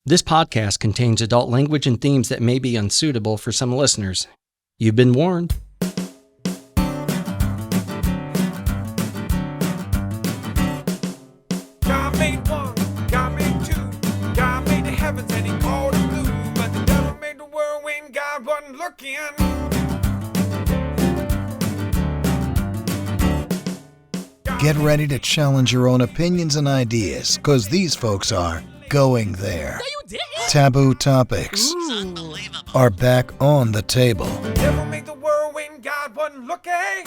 This podcast contains adult language and themes that may be unsuitable for some listeners. You've been warned. God made one, God made two, God made the heavens and he called it blue, but the devil made the world when God wasn't looking. Get ready to challenge your own opinions and ideas, because these folks are going there. Taboo topics are back on the table. The devil made the world when God wasn't looking.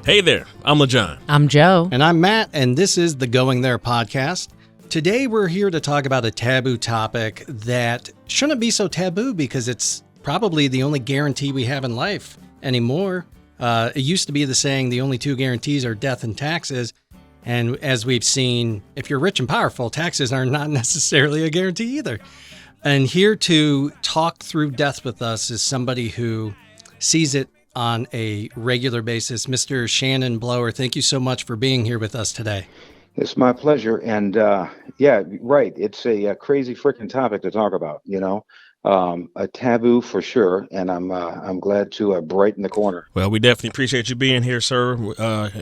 Hey there, I'm LaJohn. I'm Joe. And I'm Matt, and this is the Going There podcast. Today we're here to talk about a taboo topic that shouldn't be so taboo because it's probably the only guarantee we have in life anymore. It used to be the saying, the only two guarantees are death and taxes. And as we've seen, if you're rich and powerful, taxes are not necessarily a guarantee either. And here to talk through death with us is somebody who sees it on a regular basis. Mr. Shannon Blower, thank you so much for being here with us today. It's my pleasure. And yeah, right. It's a crazy freaking topic to talk about, you know, a taboo for sure. And I'm glad to brighten the corner. Well, we definitely appreciate you being here, sir,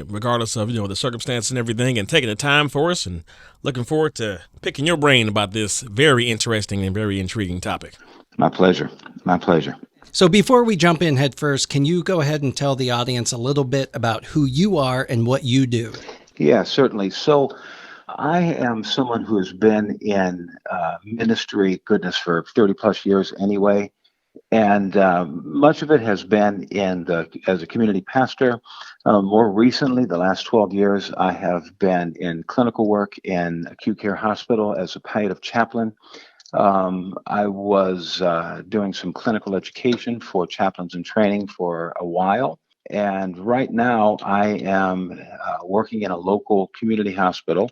regardless of, the circumstance and everything, and taking the time for us, and looking forward to picking your brain about this very interesting and very intriguing topic. My pleasure. My pleasure. So before we jump in head first, can you go ahead and tell the audience a little bit about who you are and what you do? Yeah, certainly. So I am someone who has been in ministry, goodness, for 30 plus years anyway. And much of it has been as a community pastor. More recently, the last 12 years, I have been in clinical work in acute care hospital as a palliative chaplain. I was doing some clinical education for chaplains in training for a while. And right now I am working in a local community hospital,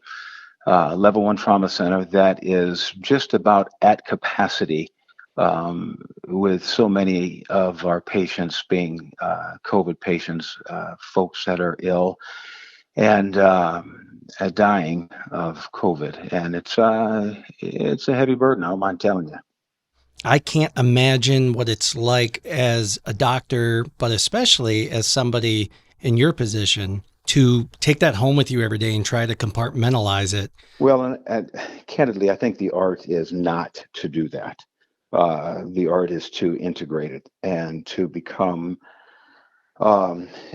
level 1 trauma center that is just about at capacity, with so many of our patients being COVID patients, folks that are ill and dying of COVID. And it's a heavy burden, I don't mind telling you. I can't imagine what it's like as a doctor, but especially as somebody in your position, to take that home with you every day and try to compartmentalize it. Well, and candidly, I think the art is not to do that. The art is to integrate it and to become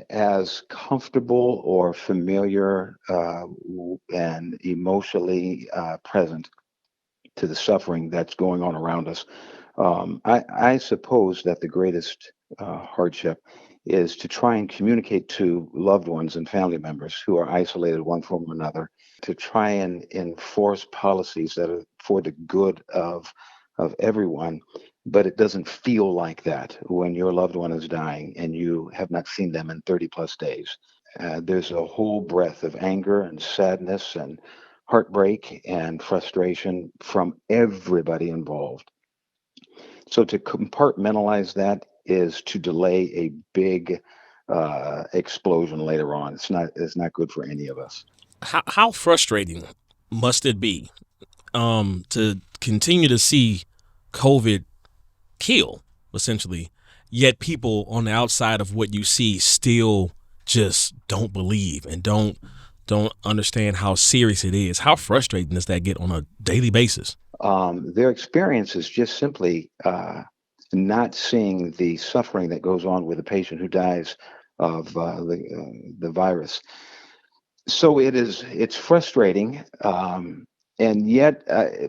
as comfortable or familiar and emotionally present to the suffering that's going on around us. I suppose that the greatest hardship is to try and communicate to loved ones and family members who are isolated one from another, to try and enforce policies that are for the good of everyone. But it doesn't feel like that when your loved one is dying and you have not seen them in 30 plus days. There's a whole breadth of anger and sadness and heartbreak and frustration from everybody involved. So to compartmentalize that is to delay a big explosion later on. It's not good for any of us. How frustrating must it be to continue to see COVID kill, essentially, yet people on the outside of what you see still just don't believe and don't understand how serious it is? How frustrating does that get on a daily basis? Their experience is just simply not seeing the suffering that goes on with a patient who dies of the virus. So it's frustrating, and yet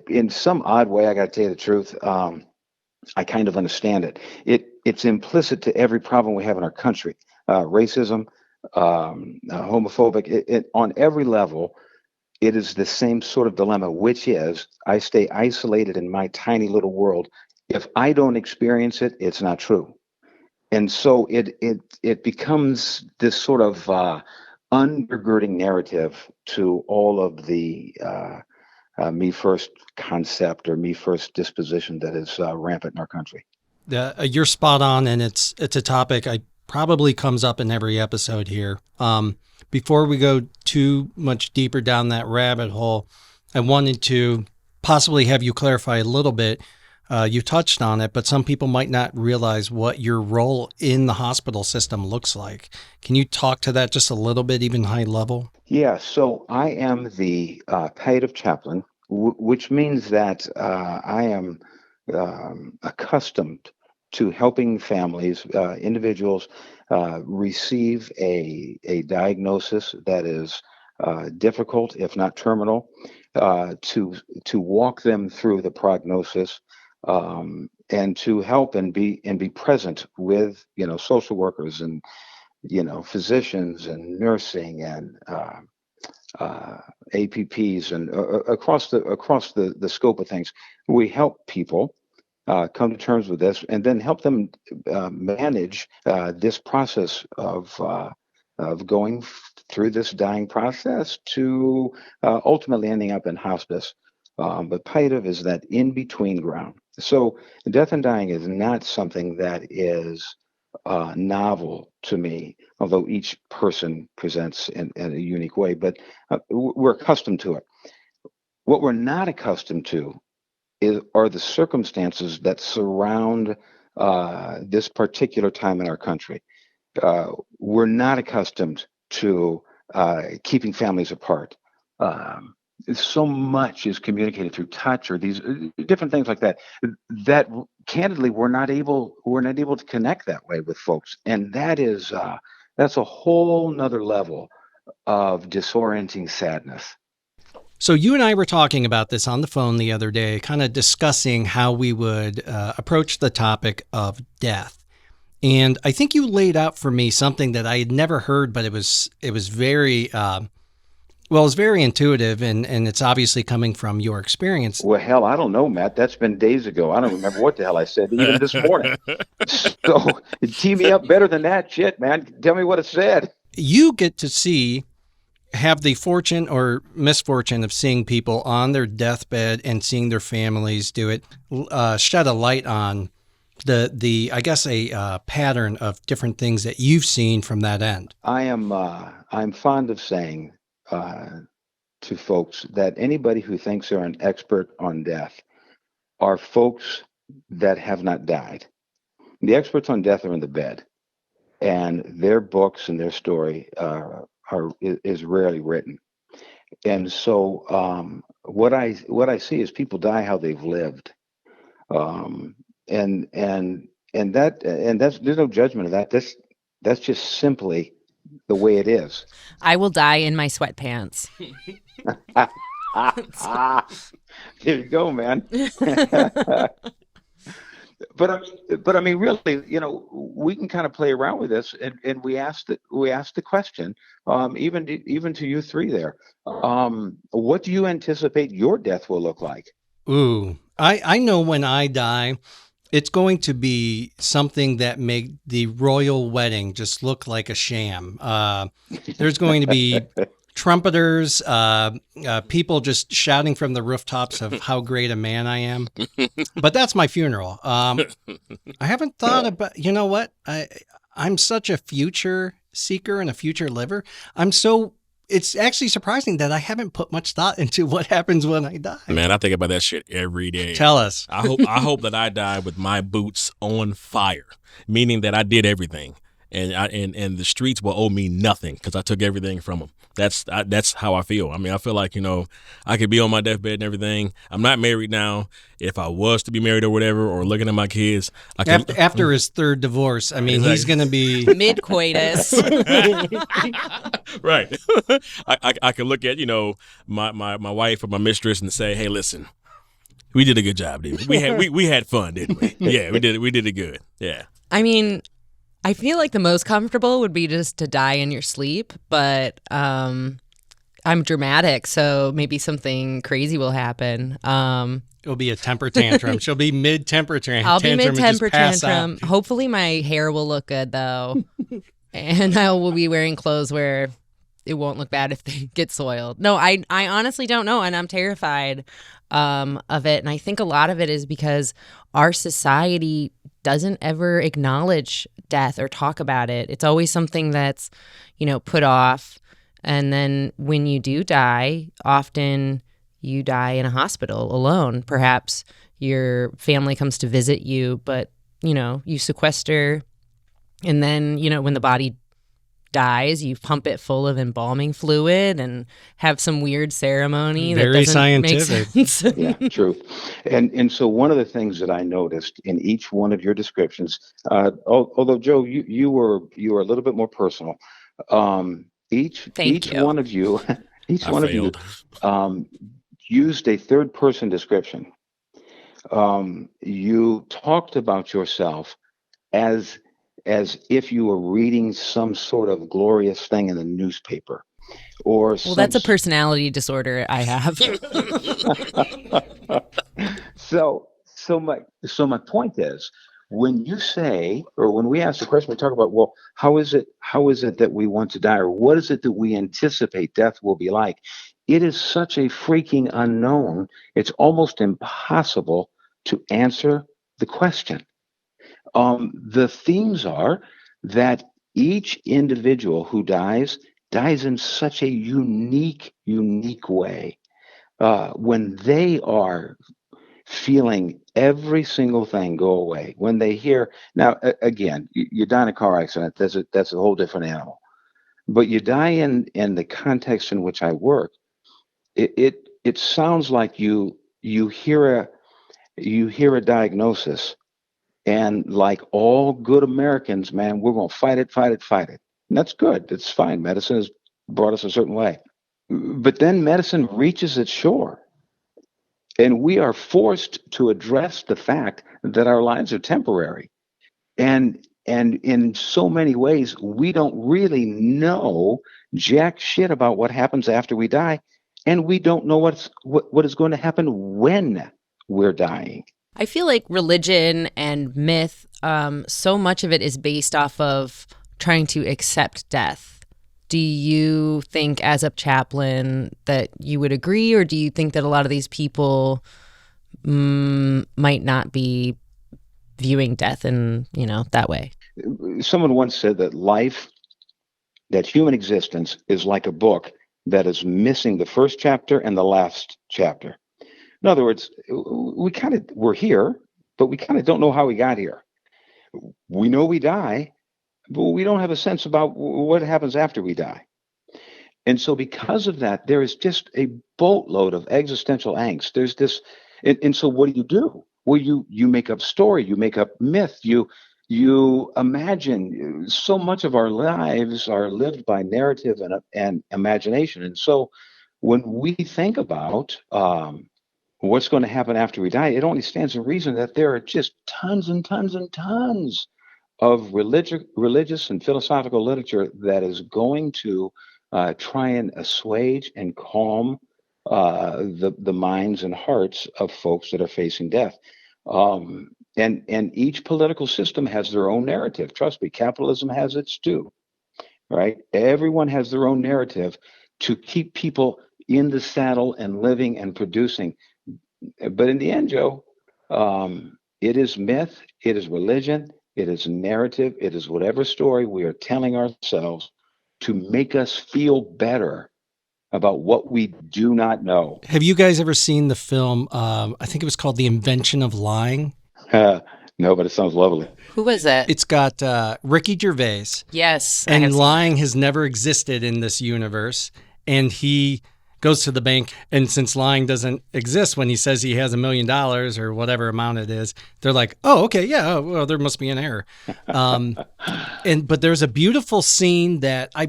in some odd way, I got to tell you the truth, I kind of understand it. It's implicit to every problem we have in our country: racism, homophobic. On every level, it is the same sort of dilemma, which is I stay isolated in my tiny little world. If I don't experience it, it's not true. And so it becomes this sort of undergirding narrative to all of the me first concept or me first disposition that is rampant in our country. You're spot on, and it's a topic I probably comes up in every episode here. Before we go too much deeper down that rabbit hole, I wanted to possibly have you clarify a little bit. You touched on it, but some people might not realize what your role in the hospital system looks like. Can you talk to that just a little bit, even high level? Yeah, so I am the palliative chaplain, which means that I am accustomed to helping families, individuals, receive a diagnosis that is difficult, if not terminal, to walk them through the prognosis, and to help and be present with social workers and physicians and nursing and APPs and across the scope of things. We help people come to terms with this, and then help them manage this process of going through this dying process to ultimately ending up in hospice. But palliative is that in between ground. So death and dying is not something that is novel to me, although each person presents in a unique way. But we're accustomed to it. What we're not accustomed to are the circumstances that surround this particular time in our country. We're not accustomed to keeping families apart. So much is communicated through touch or these different things like that. That candidly, we're not able to connect that way with folks, and that's a whole nother level of disorienting sadness. So you and I were talking about this on the phone the other day, kind of discussing how we would approach the topic of death. And I think you laid out for me something that I had never heard, but it was very it was very intuitive, and it's obviously coming from your experience. Well, hell, I don't know, Matt. That's been days ago. I don't remember what the hell I said, even this morning. So tee me up better than that. Shit, man. Tell me what it said. You get to have the fortune or misfortune of seeing people on their deathbed and seeing their families do it, shed a light on I guess a pattern of different things that you've seen from that end. I'm fond of saying to folks that anybody who thinks they're an expert on death are folks that have not died. The experts on death are in the bed, and their books and their story is rarely written. And so what I see is people die how they've lived, and that's there's no judgment of that. That's just simply the way it is. I will die in my sweatpants. There you go, man. But I mean, really, we can kind of play around with this, and we ask the question, even to you three there, what do you anticipate your death will look like? Ooh, I know when I die, it's going to be something that make the royal wedding just look like a sham. There's going to be trumpeters, people just shouting from the rooftops of how great a man I am. But that's my funeral. I haven't thought about, you know what? I'm such a future seeker and a future liver. It's actually surprising that I haven't put much thought into what happens when I die. Man, I think about that shit every day. Tell us. I hope that I die with my boots on fire, meaning that I did everything, and the streets will owe me nothing because I took everything from them. That's how I feel. I mean, I feel like, I could be on my deathbed and everything. I'm not married now. If I was to be married or whatever, or looking at my kids, after his third divorce, I mean, exactly. He's going to be mid-coitus. Right. I could look at, my wife or my mistress and say, hey, listen, we did a good job, didn't we? We had fun, didn't we? Yeah, we did it good. Yeah. I mean, I feel like the most comfortable would be just to die in your sleep, but I'm dramatic, so maybe something crazy will happen. It'll be a temper tantrum. She'll be mid-temper tantrum. I'll be mid-temper tantrum. Hopefully my hair will look good, though, and I will be wearing clothes where it won't look bad if they get soiled. No, I honestly don't know, and I'm terrified of it, and I think a lot of it is because our society doesn't ever acknowledge death or talk about it. It's always something that's, put off. And then when you do die, often, you die in a hospital alone. Perhaps your family comes to visit you, but, you sequester. And then, when the body dies, you pump it full of embalming fluid and have some weird ceremony that Very doesn't make scientific. sense. Yeah, true. And so one of the things that I noticed in each one of your descriptions, although Joe, you were a little bit more personal. Thank Each you. one of you, each I one of you, failed. um, used a third person description. You talked about yourself as if you were reading some sort of glorious thing in the newspaper or Well, some that's a personality disorder I have. so my point is, when you say, or when we ask the question, we talk about, well, how is it that we want to die, or what is it that we anticipate death will be like? It is such a freaking unknown. It's almost impossible to answer the question. The themes are that each individual who dies in such a unique way. When they are feeling every single thing go away, when they hear, now again, you die in a car accident, that's a whole different animal. But you die in the context in which I work, it sounds like you hear a diagnosis, and like all good Americans, man, we're going to fight it, fight it, fight it. And that's good. That's fine. Medicine has brought us a certain way. But then medicine reaches its shore, and we are forced to address the fact that our lives are temporary. And in so many ways, we don't really know jack shit about what happens after we die, and we don't know what is going to happen when we're dying. I feel like religion and myth, so much of it is based off of trying to accept death. Do you think, as a chaplain, that you would agree, or do you think that a lot of these people might not be viewing death in, that way? Someone once said that human existence is like a book that is missing the first chapter and the last chapter. In other words, we're here, but we kind of don't know how we got here. We know we die, but we don't have a sense about what happens after we die. And so because of that, there is just a boatload of existential angst. There's this, and so what do? Well, you make up story, you make up myth, you imagine. So much of our lives are lived by narrative and imagination. And so when we think about what's going to happen after we die, it only stands to reason that there are just tons and tons and tons of religious and philosophical literature that is going to try and assuage and calm the minds and hearts of folks that are facing death. And each political system has their own narrative. Trust me, capitalism has its too, right? Everyone has their own narrative to keep people in the saddle and living and producing. But in the end, Joe, it is myth, it is religion, it is narrative, it is whatever story we are telling ourselves to make us feel better about what we do not know. Have you guys ever seen the film? I think it was called The Invention of Lying. No, but it sounds lovely. Who was it? It's got Ricky Gervais. Yes. I have And seen lying has never existed in this universe. And he goes to the bank, and since lying doesn't exist, when he says he has $1 million or whatever amount it is, they're like, oh, okay, yeah, well, there must be an error. But there's a beautiful scene that I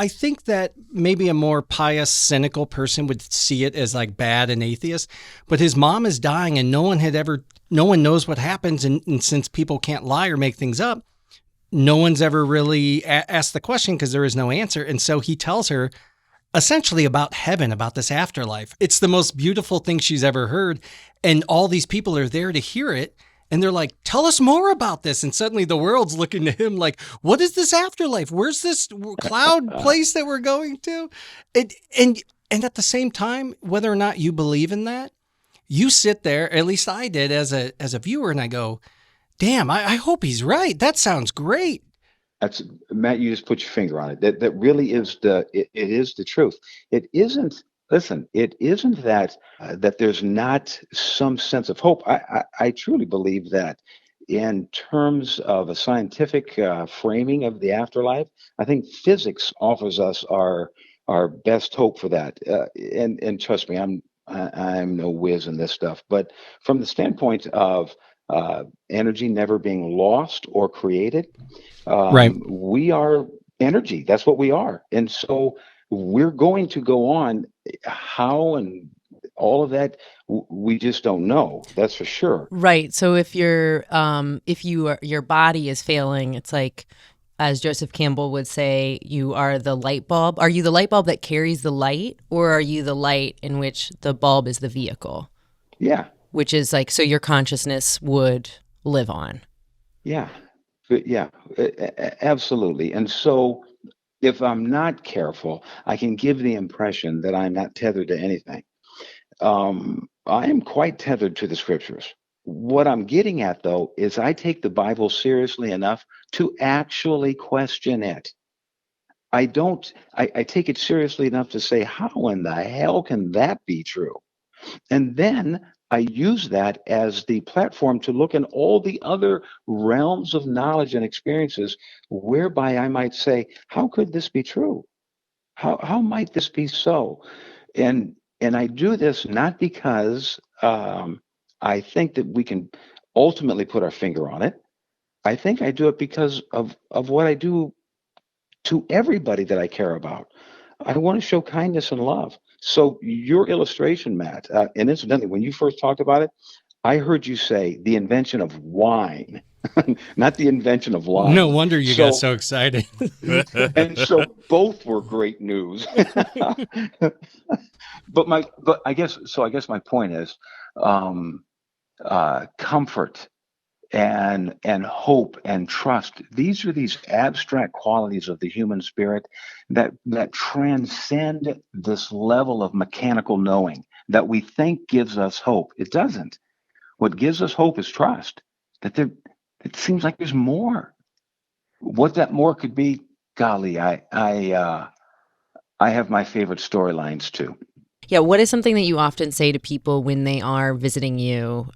think that maybe a more pious, cynical person would see it as like bad and atheist. But his mom is dying, and no one knows what happens. And since people can't lie or make things up, no one's ever really asked the question because there is no answer. And so he tells her essentially about heaven, about this afterlife. It's the most beautiful thing she's ever heard. And all these people are there to hear it. And they're like, tell us more about this. And suddenly the world's looking to him like, what is this afterlife? Where's this cloud place that we're going to? And at the same time, whether or not you believe in that, you sit there, at least I did as a viewer, and I go, damn, I hope he's right. That sounds great. That's, Matt, you just put your finger on it. That really is it is the truth. It isn't listen, it isn't that there's not some sense of hope. I truly believe that in terms of a scientific framing of the afterlife, I think physics offers us our best hope for that. And trust me, I'm no whiz in this stuff, but from the standpoint of energy never being lost or created, Right. we are energy. That's what we are. And so we're going to go on. How and all of that, we just don't know. That's for sure. Right. So if your body is failing, it's like, as Joseph Campbell would say, you are the light bulb. Are you the light bulb that carries the light, or are you the light in which the bulb is the vehicle? Yeah. Which is like, so your consciousness would live on. Yeah. Yeah. Absolutely. And so if I'm not careful, I can give the impression that I'm not tethered to anything. I am quite tethered to the scriptures. What I'm getting at, though, is I take the Bible seriously enough to actually question it. I take it seriously enough to say, how in the hell can that be true? And then I use that as the platform to look in all the other realms of knowledge and experiences whereby I might say, how could this be true? How might this be so? And I do this not because I think that we can ultimately put our finger on it. I think I do it because of what I do to everybody that I care about. I want to show kindness and love. So your illustration, Matt, and incidentally, when you first talked about it, I heard you say the invention of wine, not the invention of No lying. wonder you got So, so excited. and so both were great news. But I guess my point is um, comfort and hope and trust. These are these abstract qualities of the human spirit that transcend this level of mechanical knowing that we think gives us hope. It doesn't. What gives us hope is trust. That there, it seems like there's more. What that more could be, golly, I have my favorite storylines too. Yeah. What is something that you often say to people when they are visiting you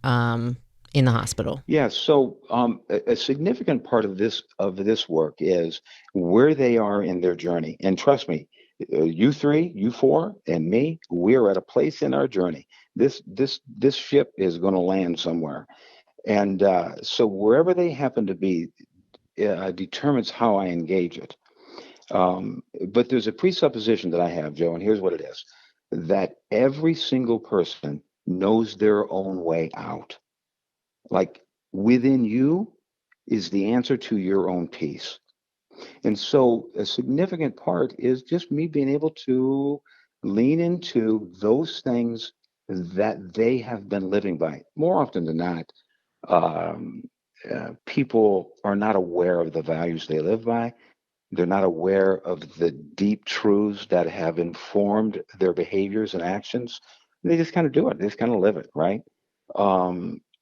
in the hospital? Yeah, so a significant part of this work is where they are in their journey. And trust me, you three, you four, and me, we're at a place in our journey. This ship is going to land somewhere, and so wherever they happen to be determines how I engage it. But there's a presupposition that I have, Joe, and here's what it is: that every single person knows their own way out. Like within you is the answer to your own peace. And so a significant part is just me being able to lean into those things that they have been living by. More often than not, um, people are not aware of the values they live by. They're not aware of the deep truths that have informed their behaviors and actions. They just kind of do it. They just kind of live it, right?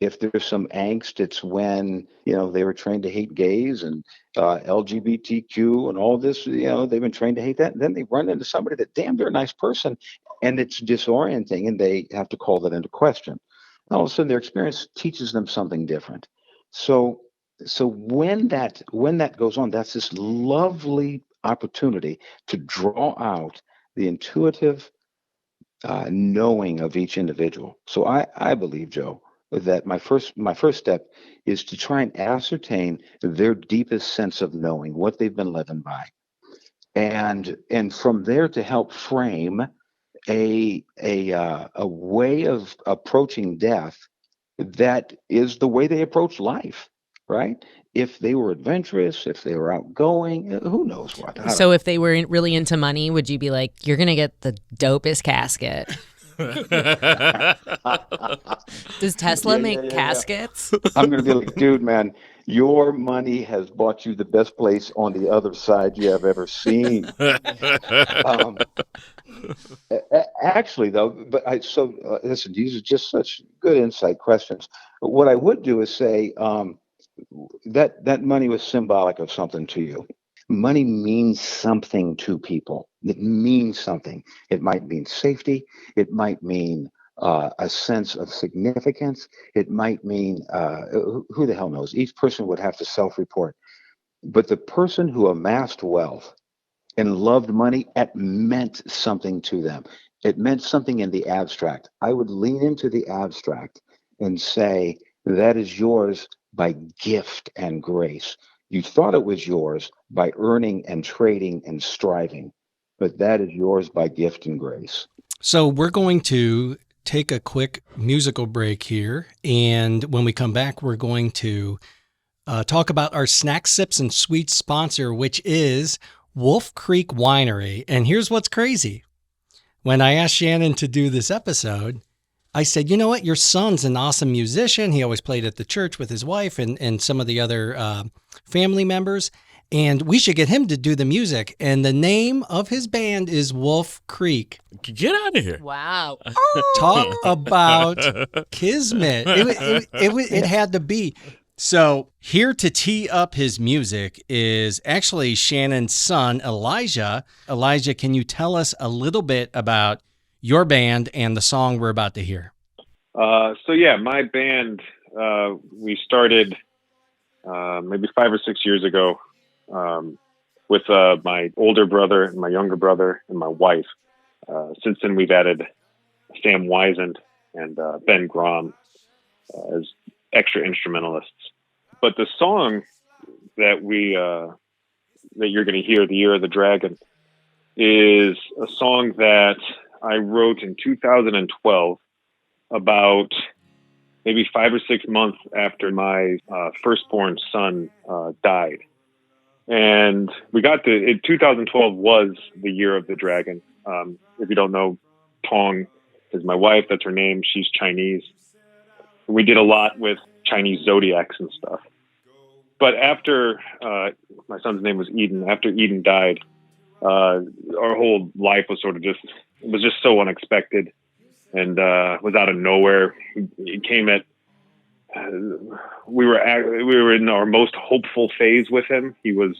If there's some angst, it's when they were trained to hate gays and LGBTQ and all this. They've been trained to hate that. And then they run into somebody that, damn, they're a nice person, and it's disorienting, and they have to call that into question. All of a sudden, their experience teaches them something different. So so when that goes on, that's this lovely opportunity to draw out the intuitive knowing of each individual. So I believe, Joe, that my first step is to try and ascertain their deepest sense of knowing, what they've been living by, and from there to help frame a way of approaching death that is the way they approach life, right? If they were adventurous, if they were outgoing, who knows what? I don't So know. if they were really into money, would you be like, you're going to get the dopest casket? Does Tesla Yeah, yeah, make yeah, yeah. caskets? I'm gonna be like, dude, man, your money has bought you the best place on the other side you have ever seen. Um, Actually, though, but listen, these are just such good insight questions. But what I would do is say that money was symbolic of something to you. Money means something to people. that means something. It might mean safety. It might mean a sense of significance. It might mean, who the hell knows? Each person would have to self-report. But the person who amassed wealth and loved money, it meant something to them. It meant something in the abstract. I would lean into the abstract and say, that is yours by gift and grace. You thought it was yours by earning and trading and striving, but that is yours by gift and grace. So we're going to take a quick musical break here. And when we come back, we're going to talk about our Snack Sips and Sweets sponsor, which is Wolf Creek Winery. And here's what's crazy. When I asked Shannon to do this episode, I said, you know what? Your son's an awesome musician. He always played at the church with his wife and some of the other family members. And we should get him to do the music. And the name of his band is Wolf Creek. Get out of here. Wow. Talk about kismet. It had to be. So here to tee up his music is actually Shannon's son, Elijah. Elijah, can you tell us a little bit about your band and the song we're about to hear? My band, we started maybe 5 or 6 years ago with my older brother and my younger brother and my wife. Since then, we've added Sam Wiesent and Ben Grom as extra instrumentalists. But the song that that you're going to hear, "The Year of the Dragon," is a song that I wrote in 2012, about maybe 5 or 6 months after my firstborn son died. And we got 2012 was the Year of the Dragon. If you don't know, Tong is my wife. That's her name. She's Chinese. We did a lot with Chinese zodiacs and stuff. But after my son's name was Eden, after Eden died, our whole life was sort of just so unexpected and was out of nowhere. It came at we were in our most hopeful phase with him. He was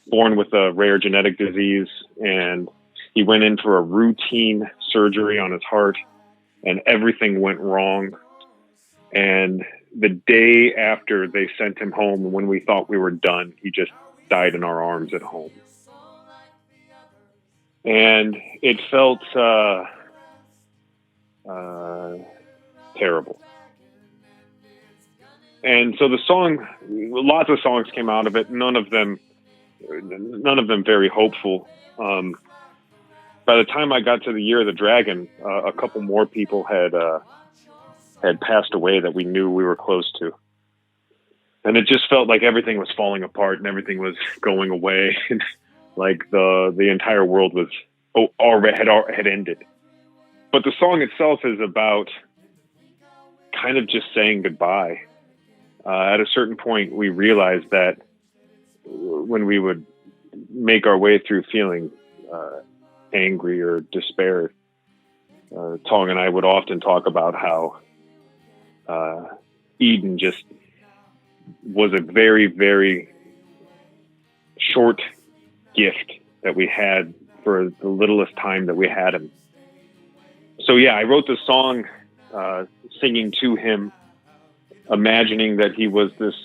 born with a rare genetic disease, and he went in for a routine surgery on his heart, and everything went wrong. And the day after they sent him home, when we thought we were done, he just died in our arms at home. And it felt terrible. And so the song, lots of songs came out of it. None of them very hopeful. By the time I got to the Year of the Dragon, a couple more people had passed away that we knew we were close to. And it just felt like everything was falling apart and everything was going away. Like the entire world was had ended. But the song itself is about kind of just saying goodbye. At a certain point, we realized that when we would make our way through feeling angry or despair, Tong and I would often talk about how Eden just was a very, very short gift that we had for the littlest time that we had him. So yeah, I wrote the song singing to him, imagining that he was this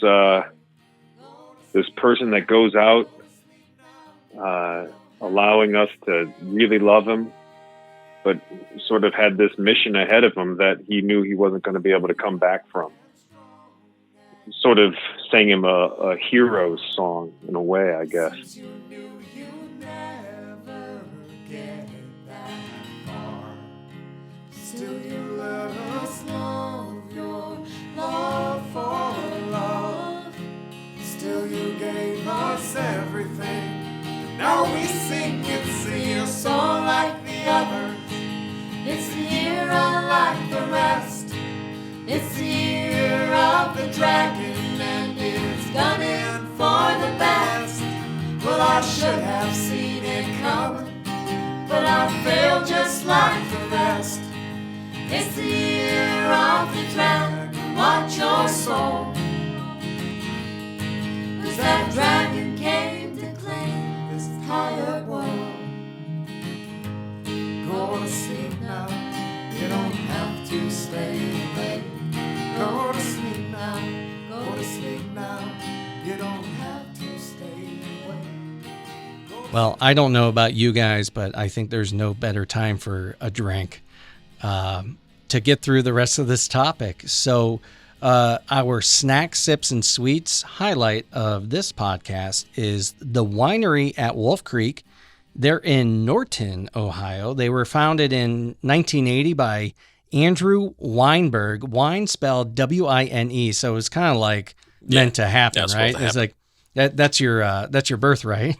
person that goes out, allowing us to really love him, but sort of had this mission ahead of him that he knew he wasn't going to be able to come back from. Sort of sang him a hero's song in a way, I guess. Still you let us know your love for love. Still you gave us everything. Now we sing it's a song like the others. It's the year unlike the rest. It's the year of the dragon, and it's coming for the best. Well, I should have seen it coming, but I failed just like the rest. It's the year of the dragon, watch your soul. 'Cause that dragon came to claim this higher world. Well, I don't know about you guys, but I think there's no better time for a drink to get through the rest of this topic. So, our snack, sips, and sweets highlight of this podcast is the winery at Wolf Creek. They're in Norton, Ohio. They were founded in 1980 by Andrew Weinberg. Wine spelled W-I-N-E. So it's kind of like meant to happen, right? To happen. It's like that's your birthright.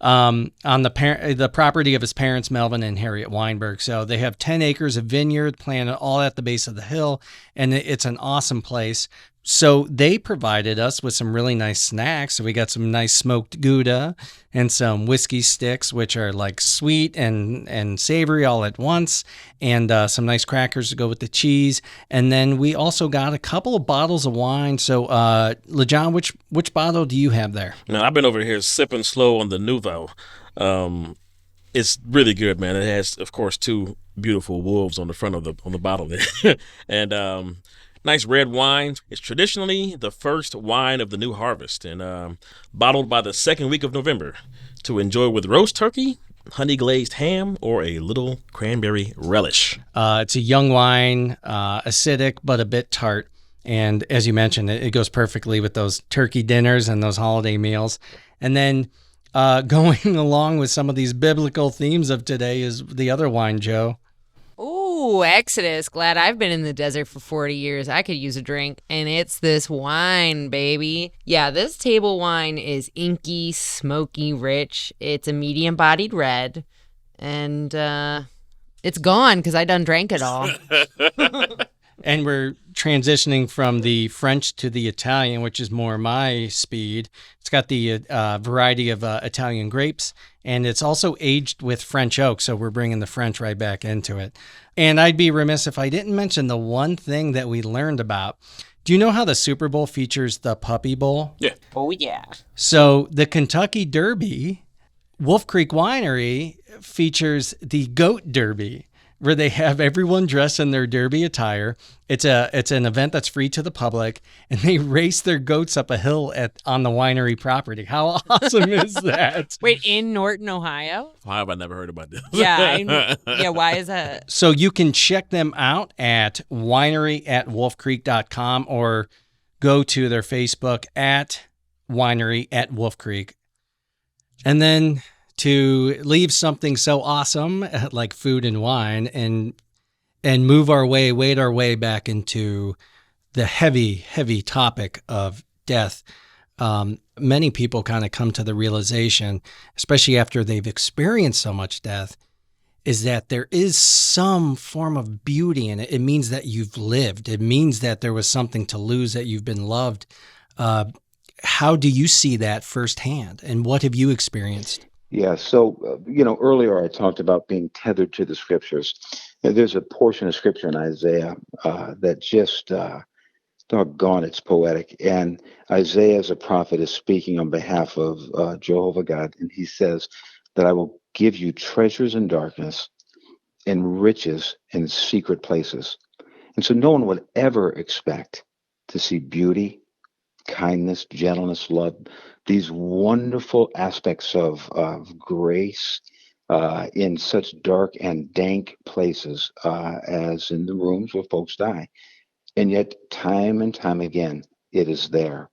On the property of his parents, Melvin and Harriet Weinberg. So they have 10 acres of vineyard planted all at the base of the hill, and it's an awesome place. So they provided us with some really nice snacks. So we got some nice smoked Gouda and some whiskey sticks, which are like sweet and savory all at once, and some nice crackers to go with the cheese. And then we also got a couple of bottles of wine. So, LeJohn, which bottle do you have there? Now, I've been over here sipping slow on the Nouveau. It's really good, man. It has, of course, two beautiful wolves on the front of the bottle there, and nice red wine. It's traditionally the first wine of the new harvest and bottled by the second week of November to enjoy with roast turkey, honey glazed ham, or a little cranberry relish. It's a young wine, acidic, but a bit tart. And as you mentioned, it goes perfectly with those turkey dinners and those holiday meals. And then going along with some of these biblical themes of today is the other wine, Joe. Ooh, Exodus. Glad I've been in the desert for 40 years. I could use a drink. And it's this wine, baby. Yeah, this table wine is inky, smoky, rich. It's a medium-bodied red. And it's gone because I done drank it all. And we're transitioning from the French to the Italian, which is more my speed. It's got the variety of Italian grapes, and it's also aged with French oak, so we're bringing the French right back into it. And I'd be remiss if I didn't mention the one thing that we learned about. Do you know how the Super Bowl features the Puppy Bowl? Yeah. Oh, yeah. So the Kentucky Derby, Wolf Creek Winery features the Goat Derby, where they have everyone dressed in their derby attire. It's an event that's free to the public, and they race their goats up a hill on the winery property. How awesome is that? Wait, in Norton, Ohio? Why have I never heard about this? Yeah, why is that? So you can check them out at winery@wolfcreek.com or go to their Facebook at winery@wolfcreek. And then to leave something so awesome like food and wine and wade our way back into the heavy topic of death. Many people kind of come to the realization, especially after they've experienced so much death, is that there is some form of beauty in it. It means that you've lived. It means that there was something to lose, that you've been loved. How do you see that firsthand, and what have you experienced? Yeah, so, earlier I talked about being tethered to the scriptures. There's a portion of scripture in Isaiah that just, doggone, it's poetic. And Isaiah, as a prophet, is speaking on behalf of Jehovah God. And he says that I will give you treasures in darkness and riches in secret places. And so no one would ever expect to see beauty, kindness, gentleness, love, these wonderful aspects of grace in such dark and dank places as in the rooms where folks die. And yet, time and time again, it is there.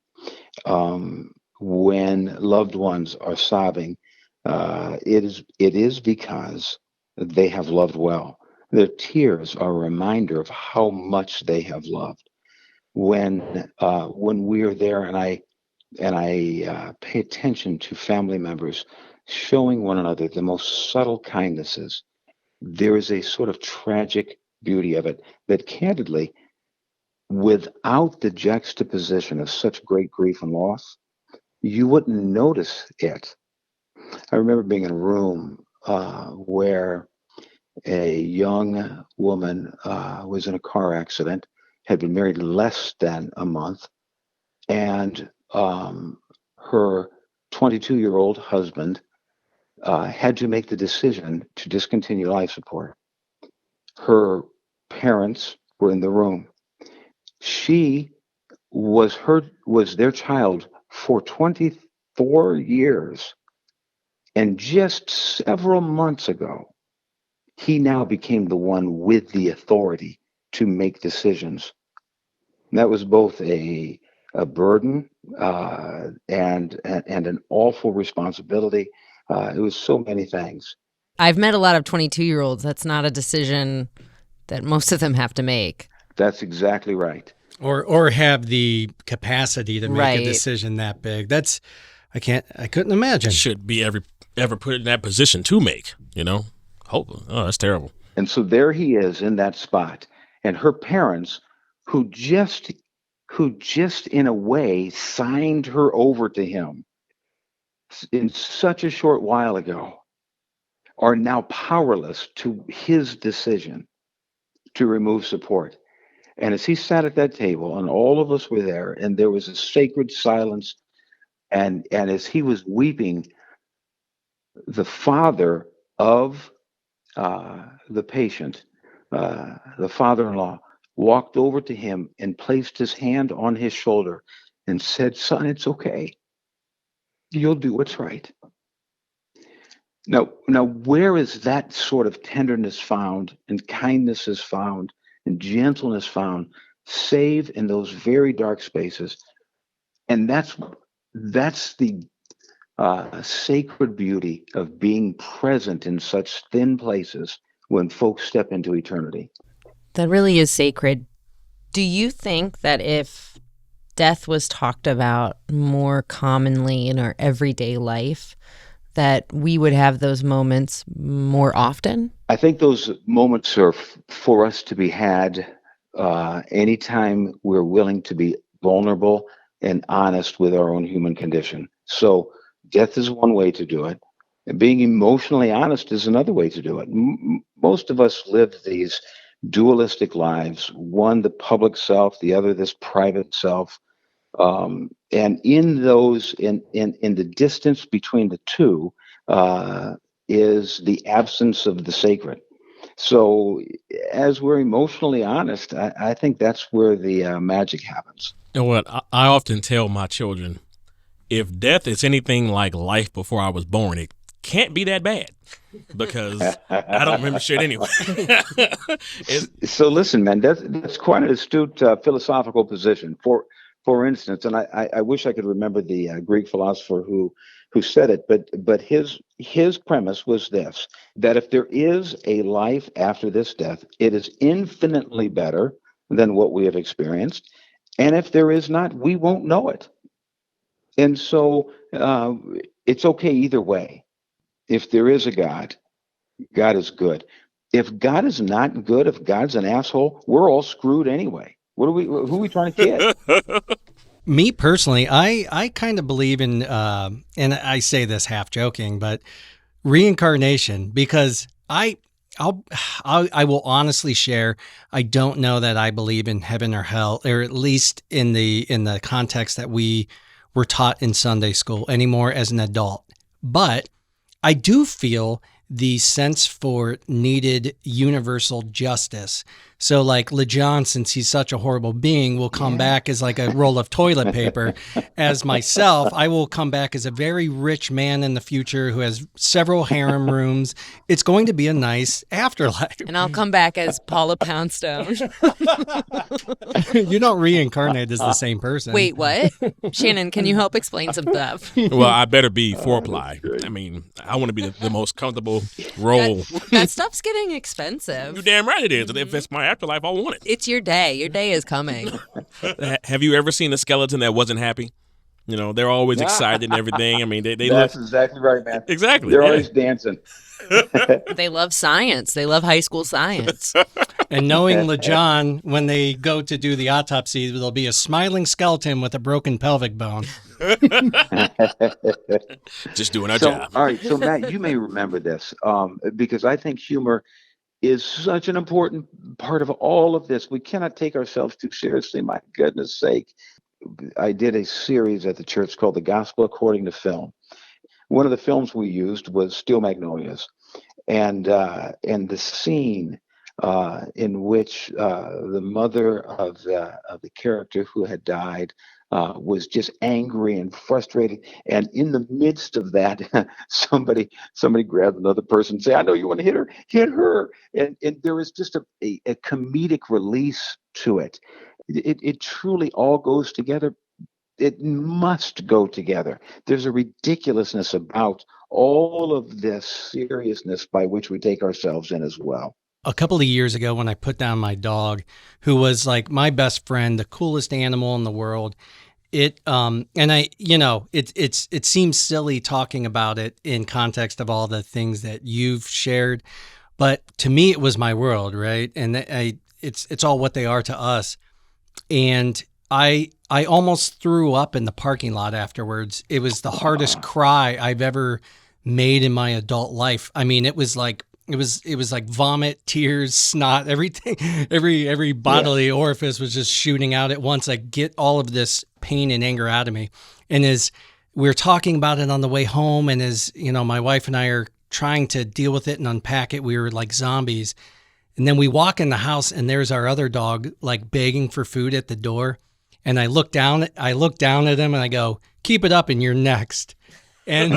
When loved ones are sobbing, it is because they have loved well. Their tears are a reminder of how much they have loved. When we're there, and I pay attention to family members showing one another the most subtle kindnesses, there is a sort of tragic beauty of it that, candidly, without the juxtaposition of such great grief and loss, you wouldn't notice it. I remember being in a room where a young woman was in a car accident, had been married less than a month, and her 22-year-old husband had to make the decision to discontinue life support. Her parents were in the room. She was their child for 24 years, And just several months ago, he now became the one with the authority to make decisions. And that was both a burden and an awful responsibility. It was so many things. I've met a lot of 22-year-olds. That's not a decision that most of them have to make. That's exactly right. Or have the capacity to make Right. a decision that big. I couldn't imagine. Should be ever put in that position to make, Hope. Oh, that's terrible. And so there he is in that spot. And her parents, who just in a way signed her over to him in such a short while ago, are now powerless to his decision to remove support. And as he sat at that table, and all of us were there, and there was a sacred silence, and as he was weeping, the father of the patient, the father-in-law, walked over to him and placed his hand on his shoulder and said, "Son, it's okay. You'll do what's right." Now, where is that sort of tenderness found, and kindness is found, and gentleness found, save in those very dark spaces? And that's the sacred beauty of being present in such thin places when folks step into eternity. That really is sacred. Do you think that if death was talked about more commonly in our everyday life, that we would have those moments more often? I think those moments are for us to be had anytime we're willing to be vulnerable and honest with our own human condition. So death is one way to do it. And being emotionally honest is another way to do it. Most of us live these dualistic lives, one the public self, the other this private self. And in those, in the distance between the two, is the absence of the sacred. So, as we're emotionally honest, I think that's where the magic happens. You know what? I often tell my children, if death is anything like life before I was born, it can't be that bad, because I don't remember shit anyway. So listen, man, that's quite an astute philosophical position. For instance, and I wish I could remember the Greek philosopher who said it, but his premise was this: that if there is a life after this death, it is infinitely better than what we have experienced, and if there is not, we won't know it. And so it's okay either way. If there is a God, God is good. If God is not good, if God's an asshole, we're all screwed anyway. Who are we trying to kid? Me personally, I kind of believe in, and I say this half joking, but reincarnation, because I will honestly share, I don't know that I believe in heaven or hell, or at least in the context that we were taught in Sunday school anymore as an adult. But I do feel the sense for needed universal justice. So like LeJohn, since he's such a horrible being, will come back as like a roll of toilet paper. As myself, I will come back as a very rich man in the future who has several harem rooms. It's going to be a nice afterlife. And I'll come back as Paula Poundstone. You don't reincarnate as the same person. Wait, what? Shannon, can you help explain some stuff? Well, I better be four-ply. I mean, I want to be the most comfortable role. That stuff's getting expensive. You're damn right it is. And if it's my afterlife, I want it. It's your day. Your day is coming. Have you ever seen a skeleton that wasn't happy? You know, they're always excited and everything. I mean, they That's look exactly right, man. exactly. They're yeah. always dancing. They love science. They love high school science. And knowing LeJohn, when they go to do the autopsy, there'll be a smiling skeleton with a broken pelvic bone. Just doing our So, job. all right. So, Matt, you may remember this because I think humor is such an important part of all of this. We cannot take ourselves too seriously. My goodness sake. I did a series at the church called The Gospel According to Film. One of the films we used was Steel Magnolias. And the scene in which the mother of the character who had died was just angry and frustrated, and in the midst of that, somebody grabbed another person and say, "I know you want to hit her," and there was just a comedic release to it. It truly all goes together. It must go together. There's a ridiculousness about all of this seriousness by which we take ourselves in as well. A couple of years ago when I put down my dog, who was like my best friend, the coolest animal in the world, it it seems silly talking about it in context of all the things that you've shared, but to me it was my world, right? And it's all what they are to us. And I almost threw up in the parking lot afterwards. It was the hardest cry I've ever made in my adult life. I mean, it was like vomit, tears, snot, everything, every bodily orifice was just shooting out at once. Like, get all of this pain and anger out of me. And as we were talking about it on the way home, and as my wife and I are trying to deal with it and unpack it, we were like zombies. And then we walk in the house, and there's our other dog like begging for food at the door. And I look down at him and I go, "Keep it up and you're next." And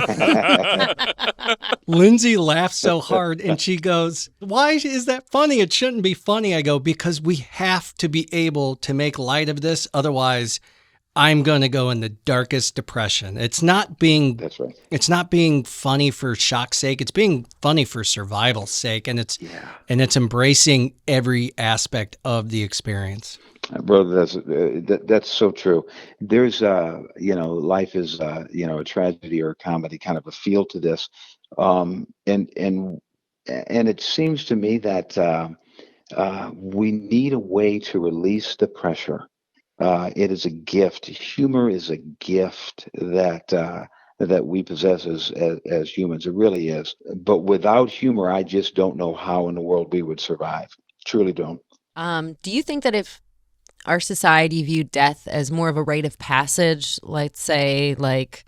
Lindsay laughed so hard and she goes, "Why is that funny? It shouldn't be funny." I go, "Because we have to be able to make light of this. Otherwise, I'm going to go in the darkest depression." It's not being, That's right. It's not being funny for shock's sake. It's being funny for survival's sake. And it's embracing every aspect of the experience. Brother, that's so true. There's life is a tragedy or a comedy, kind of a feel to this, and it seems to me that we need a way to release the pressure. It is a gift. Humor is a gift that we possess as humans. It really is. But without humor, I just don't know how in the world we would survive. Truly don't. Do you think that if our society viewed death as more of a rite of passage, let's say like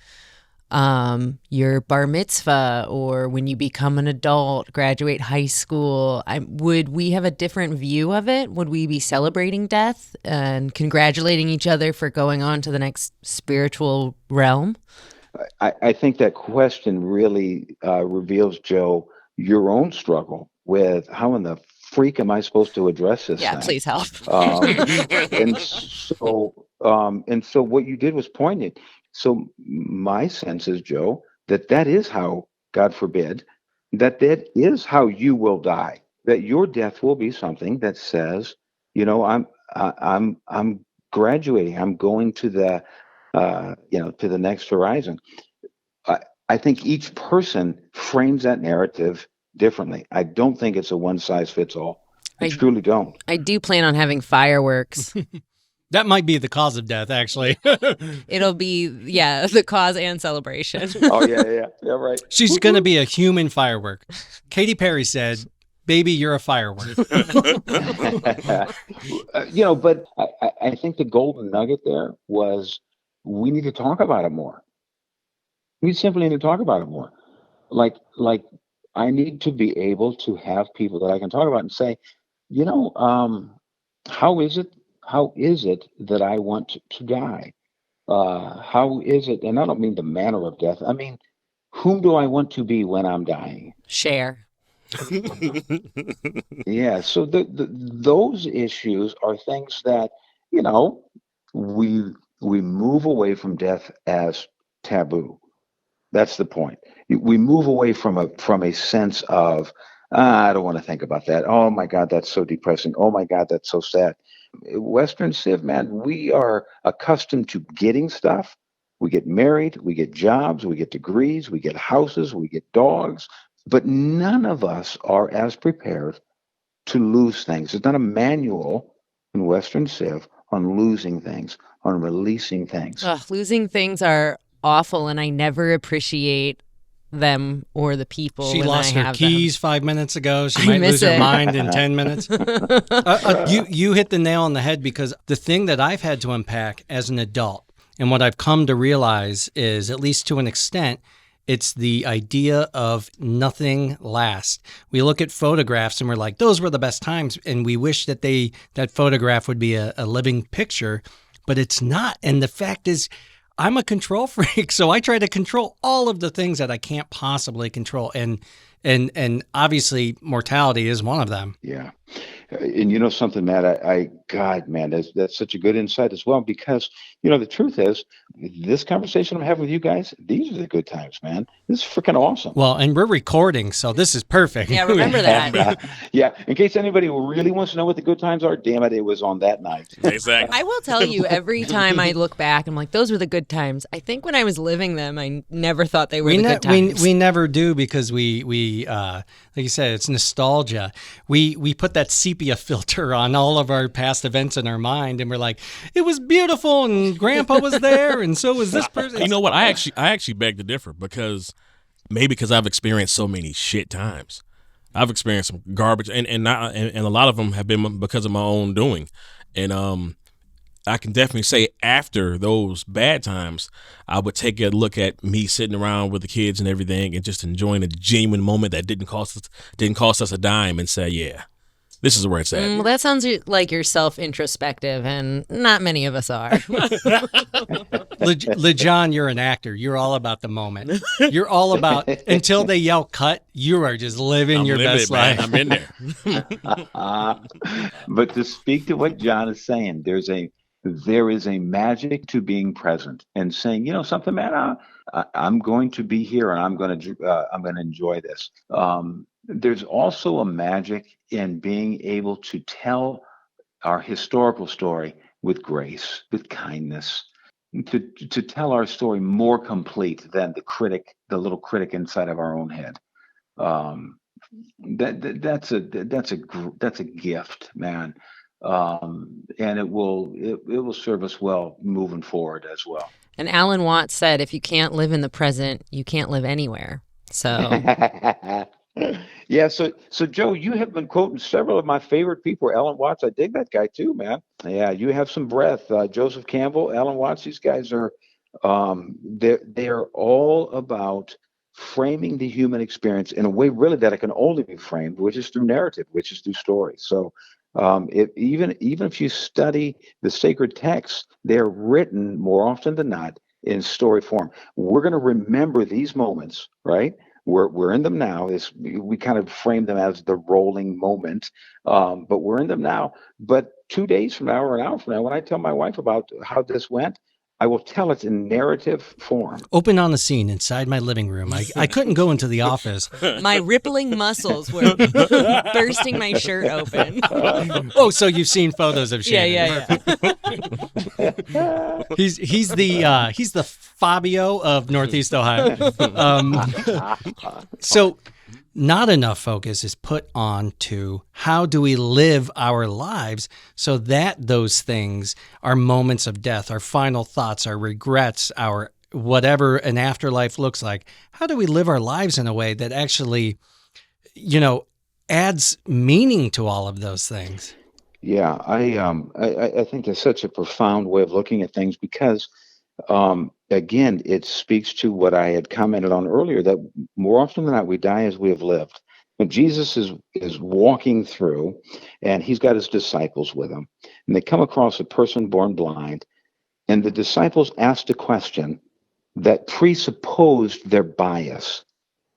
your bar mitzvah, or when you become an adult, graduate high school, would we have a different view of it? Would we be celebrating death and congratulating each other for going on to the next spiritual realm? I think that question really reveals, Joe, your own struggle with how in the freak am I supposed to address this thing? Please help. And so what you did was poignant. So my sense is, Joe, that is how, God forbid, that is how you will die. That your death will be something that says, I'm graduating. I'm going to the to the next horizon. I think each person frames that narrative differently. I don't think it's a one size fits all. I truly don't. I do plan on having fireworks. That might be the cause of death, actually. It'll be, the cause and celebration. Oh, yeah, right. She's going to be a human firework. Katy Perry said, "Baby, you're a firework." But I think the golden nugget there was we need to talk about it more. We simply need to talk about it more. Like I need to be able to have people that I can talk about and say, how is it that I want to die? How is it? And I don't mean the manner of death. I mean, whom do I want to be when I'm dying? Share. Yeah. So those issues are things that, we move away from death as taboo. That's the point. We move away from a sense of, I don't want to think about that. Oh my God, that's so depressing. Oh my God, that's so sad. Western Civ, man, we are accustomed to getting stuff. We get married, we get jobs, we get degrees, we get houses, we get dogs, but none of us are as prepared to lose things. There's not a manual in Western Civ on losing things, on releasing things. Losing things are awful, and I never appreciate them or the people. She when lost I her have keys them. 5 minutes ago. She might lose her mind in 10 minutes. You hit the nail on the head, because the thing that I've had to unpack as an adult, and what I've come to realize is, at least to an extent, It's the idea of nothing lasts. We look at photographs and we're like, those were the best times. And we wish that that photograph would be a living picture, but it's not. And the fact is, I'm a control freak, so I try to control all of the things that I can't possibly control. And obviously mortality is one of them. Yeah. And you know something, Matt, God, man, that's such a good insight as well, because, the truth is, this conversation I'm having with you guys, these are the good times, man. This is freaking awesome. Well, and we're recording, so this is perfect. Yeah, remember that. Yeah. In case anybody really wants to know what the good times are, damn it was on that night. Exactly. I will tell you, every time I look back, I'm like, those were the good times. I think when I was living them, I never thought they were the good times. We never do, because we like you said, it's nostalgia. We put that sepia filter on all of our past events in our mind, and we're like, it was beautiful, and Grandpa was there, and so was this person. You know what? I actually beg to differ, because I've experienced so many shit times. I've experienced some garbage, and a lot of them have been because of my own doing. And I can definitely say, after those bad times, I would take a look at me sitting around with the kids and everything, and just enjoying a genuine moment that didn't cost us a dime, and say, yeah, this is where it's at. Well, that sounds like you're self-introspective, and not many of us are. LeJohn, you're an actor. You're all about the moment. You're all about, until they yell cut, you are just living your best life. I'm in there. But to speak to what John is saying, there is a magic to being present and saying, something, man, I'm going to be here, and I'm going to enjoy this. There's also a magic in being able to tell our historical story with grace, with kindness, to tell our story more complete than the little critic inside of our own head. That's a gift, man. And it will serve us well moving forward as well. And Alan Watts said, if you can't live in the present, you can't live anywhere. So yeah, so Joe, you have been quoting several of my favorite people. Alan Watts, I dig that guy too, man. Yeah, you have some breath. Joseph Campbell, Alan Watts, these guys are they're all about framing the human experience in a way really that it can only be framed, which is through narrative, which is through story. So even if you study the sacred texts, they're written more often than not in story form. We're going to remember these moments, right? We're in them now. We kind of frame them as the rolling moment, but we're in them now. But 2 days from now, or an hour from now, when I tell my wife about how this went, I will tell it in narrative form. Open on the scene inside my living room. I couldn't go into the office. My rippling muscles were bursting my shirt open. Oh, so you've seen photos of Shannon? Yeah. He's the Fabio of Northeast Ohio. So not enough focus is put on to how do we live our lives so that those things, our moments of death, our final thoughts, our regrets, our whatever an afterlife looks like, how do we live our lives in a way that actually, adds meaning to all of those things? Yeah, I think that's such a profound way of looking at things, because again, it speaks to what I had commented on earlier, that more often than not, we die as we have lived. When Jesus is walking through, and he's got his disciples with him, and they come across a person born blind, and the disciples asked a question that presupposed their bias.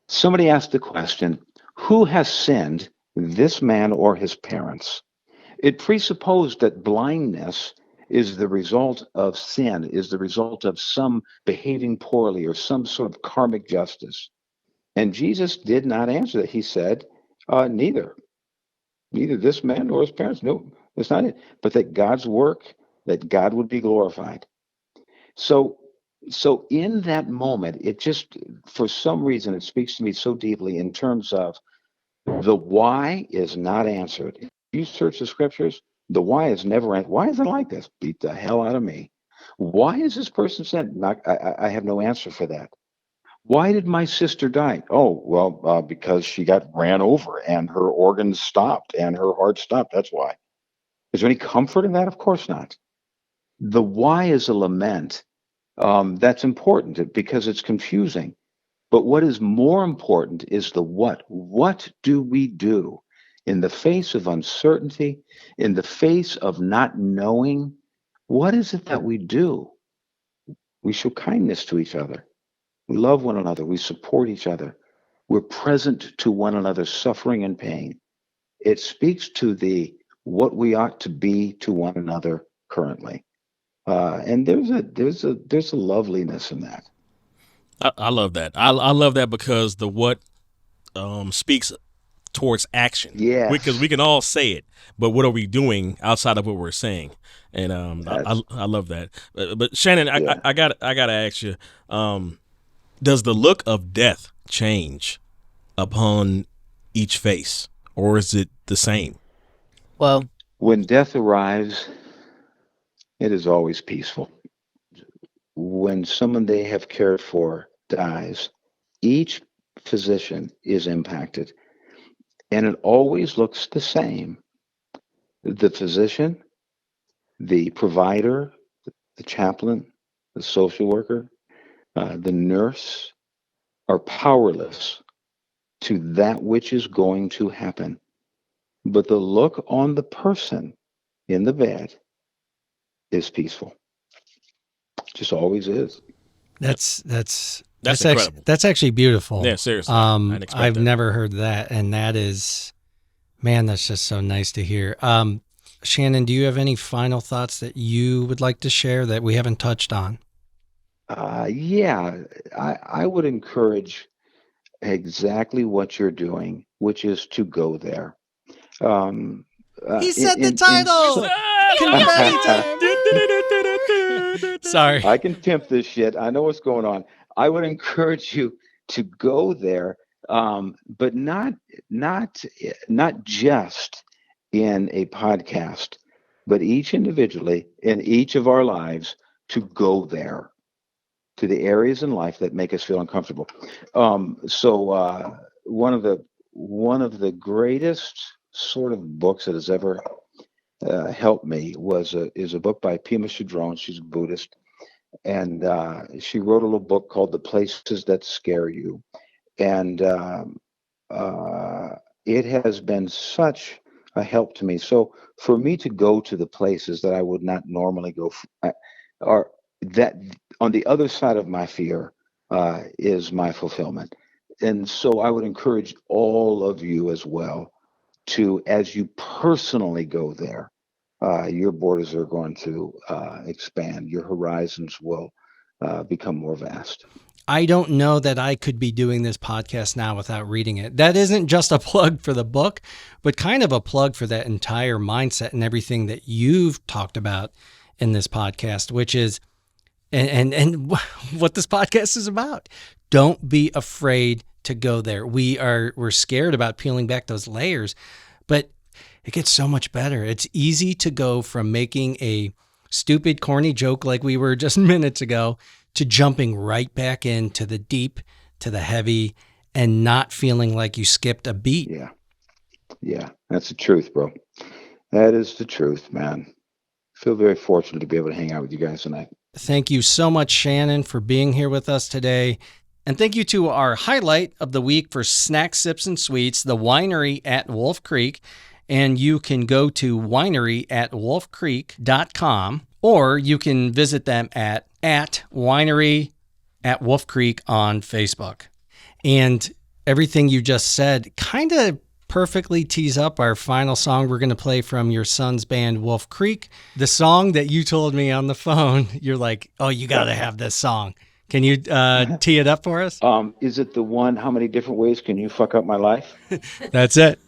Somebody asked the question, who has sinned, this man or his parents? It presupposed that blindness is the result of sin, is the result of some behaving poorly or some sort of karmic justice. And Jesus did not answer that. He said, neither this man nor his parents. No, that's not it. But that God's work, that God would be glorified. So in that moment, it just, for some reason, it speaks to me so deeply in terms of the why is not answered. If you search the scriptures, the why is never answered. Why is it like this? Beat the hell out of me. Why is this person sent? I have no answer for that. Why did my sister die? Oh, well, because she got ran over and her organs stopped and her heart stopped. That's why. Is there any comfort in that? Of course not. The why is a lament. That's important because it's confusing. But what is more important is the what. What do we do in the face of uncertainty, in the face of not knowing? What is it that we do? We show kindness to each other. We love one another. We support each other. We're present to one another's suffering and pain. It speaks to the what we ought to be to one another currently. And there's a loveliness in that. I love that. I love that because the what speaks towards action. Yes. Because we can all say it, but what are we doing outside of what we're saying? And I love that. But Shannon, Yeah. I gotta ask you, does the look of death change upon each face, or is it the same? Well, When death arrives, it is always peaceful. When someone they have cared for dies, each physician is impacted, and it always looks the same. The physician, the provider, the chaplain, the social worker, the nurse are powerless to that which is going to happen. But the look on the person in the bed is peaceful. Just always is. That's incredible. That's actually beautiful. Yeah, seriously. I didn't expect I've that. never heard that, and that is, man, that's just so nice to hear. Shannon, do you have any final thoughts that you would like to share that we haven't touched on? Yeah, I would encourage exactly what you're doing, which is to go there. He said the title! Sorry. I can pimp this shit. I know what's going on. I would encourage you to go there, but not just in a podcast, but each individually in each of our lives to go there to the areas in life that make us feel uncomfortable. So one of the greatest sort of books that has ever helped me is a book by Pema Chodron. She's a Buddhist, and she wrote a little book called "The Places That Scare You," and it has been such a help to me. So for me to go to the places that I would not normally go, are that on the other side of my fear is my fulfillment. And so I would encourage all of you as well to, as you personally go there, your borders are going to expand. Your horizons will become more vast. I don't know that I could be doing this podcast now without reading it. That isn't just a plug for the book, but kind of a plug for that entire mindset and everything that you've talked about in this podcast, which is, and what this podcast is about. Don't be afraid to go there. We're scared about peeling back those layers, but it gets so much better. It's easy to go from making a stupid, corny joke like we were just minutes ago to jumping right back into the deep, to the heavy, and not feeling like you skipped a beat. Yeah, that's the truth, bro. That is the truth, man. I feel very fortunate to be able to hang out with you guys tonight. Thank you so much, Shannon, for being here with us today. And thank you to our highlight of the week for Snacks, Sips, and Sweets, the winery at Wolf Creek. And you can go to winery@wolfcreek.com, or you can visit them at Winery at Wolf Creek on Facebook. And everything you just said kind of perfectly tees up our final song we're going to play from your son's band, Wolf Creek. The song that you told me on the phone, you're like, oh, you got to have this song. Can you tee it up for us? Is it the one, how many different ways can you fuck up my life? That's it.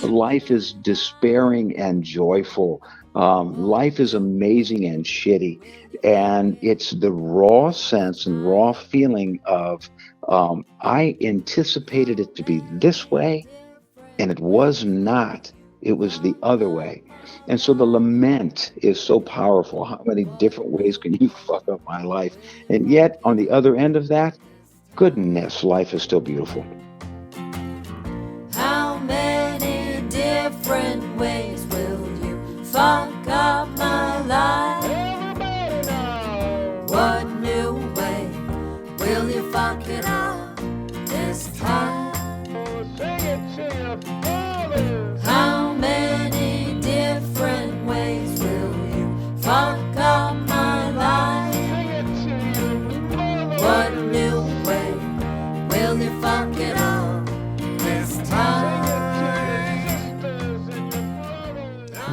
Life is despairing and joyful. Life is amazing and shitty. And it's the raw sense and raw feeling of, I anticipated it to be this way, and it was not. It was the other way. And so the lament is so powerful. How many different ways can you fuck up my life? And yet, on the other end of that, goodness, life is still beautiful. How many different ways will you fuck up my life? What new way will you fuck it up?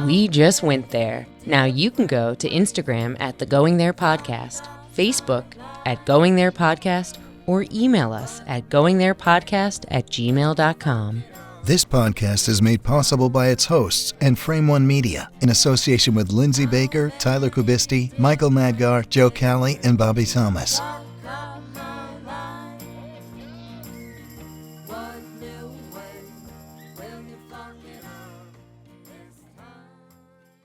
We just went there. Now you can go to Instagram at The Going There Podcast, Facebook at Going There Podcast, or email us at goingtherepodcast@gmail.com. This podcast is made possible by its hosts and Frame One Media in association with Lindsay Baker, Tyler Kubisti, Michael Madgar, Joe Calley, and Bobby Thomas.